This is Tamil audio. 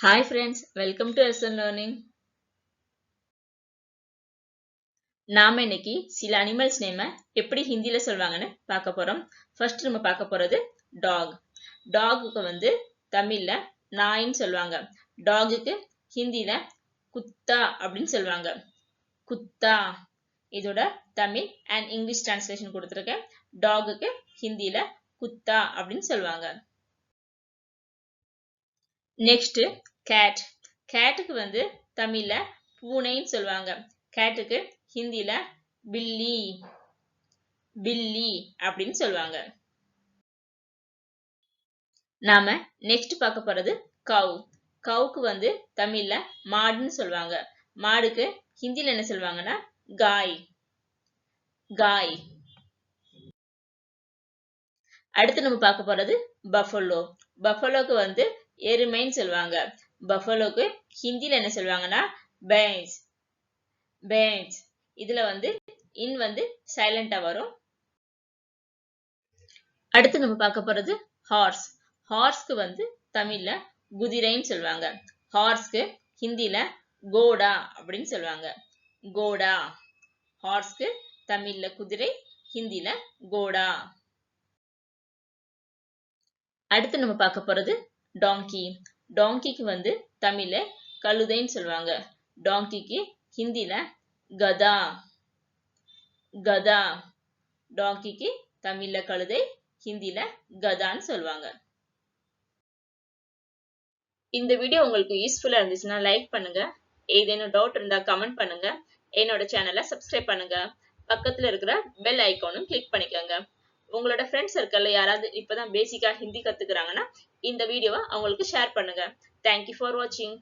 Hi friends, welcome to SN Learning. நாம இன்னைக்கு சில அனிமல்ஸ் நேம எப்படி ஹிந்தில சொல்வாங்கன்னு பார்க்க போறோம். ஃபர்ஸ்ட் நம்ம பார்க்க போறது டாக். டாகுக்கு தமிழ்ல நாயின்னு சொல்லுவாங்க. டாகுக்கு ஹிந்தில குத்தா அப்படின்னு சொல்லுவாங்க. குத்தா. இதோட தமிழ் அண்ட் இங்கிலீஷ் டிரான்ஸ்லேஷன் கொடுத்திருக்கேன். டாகுக்கு ஹிந்தில குத்தா அப்படின்னு சொல்லுவாங்க. Next cat. கேட்டுக்கு தமிழ்ல பூனைன்னு சொல்லுவாங்க. கேட்டுக்கு ஹிந்தில பில்லி பில்லி அப்படின்னு சொல்லுவாங்க. நாம நெக்ஸ்ட் பார்க்க போறது கவ். கவுக்கு தமிழ்ல மாடுன்னு சொல்லுவாங்க. மாடுக்கு ஹிந்தில என்ன சொல்லுவாங்கன்னா காய் காய். அடுத்து நம்ம பார்க்க போறது பஃபலோ. பஃபலோக்கு எருமைன்னு சொல்லுவாங்க. பஃபலோக்கு ஹிந்தில என்ன சொல்லுவாங்கன்னா பேன்ஸ் பேன்ஸ். இதுல இன் சைலண்டா வரும். அடுத்து நம்ம பார்க்க போறது ஹார்ஸ். ஹார்ஸ்க்கு தமிழ்ல குதிரைன்னு சொல்லுவாங்க. ஹார்ஸ்க்கு ஹிந்தில கோடா அப்படின்னு சொல்லுவாங்க. கோடா. ஹார்ஸ்க்கு தமிழ்ல குதிரை, ஹிந்தில கோடா. அடுத்து நம்ம பார்க்க போறது டாங்கி. டாங்கிக்கு தமிழ்ல கழுதைன்னு சொல்லுவாங்க. டாங்கிக்கு ஹிந்தில கதா கதா. டாங்கிக்கு தமிழ்ல கழுதை, ஹிந்தில கதான்னு சொல்லுவாங்க. இந்த வீடியோ உங்களுக்கு யூஸ்ஃபுல்லா இருந்துச்சுன்னா லைக் பண்ணுங்க. ஏதேனும் டவுட் இருந்தா கமெண்ட் பண்ணுங்க. என்னோட சேனலை சப்ஸ்கிரைப் பண்ணுங்க. பக்கத்துல இருக்கிற பெல் ஐகானும் கிளிக் பண்ணிக்கோங்க. உங்களோட ஃப்ரெண்ட்ஸ் சர்க்கிள்ல யாராவது இப்பதான் பேசிக்கா ஹிந்தி கத்துக்கிறாங்கன்னா இந்த வீடியோவை அவங்களுக்கு ஷேர் பண்ணுங்க. தேங்க்யூ ஃபார் வாட்சிங்.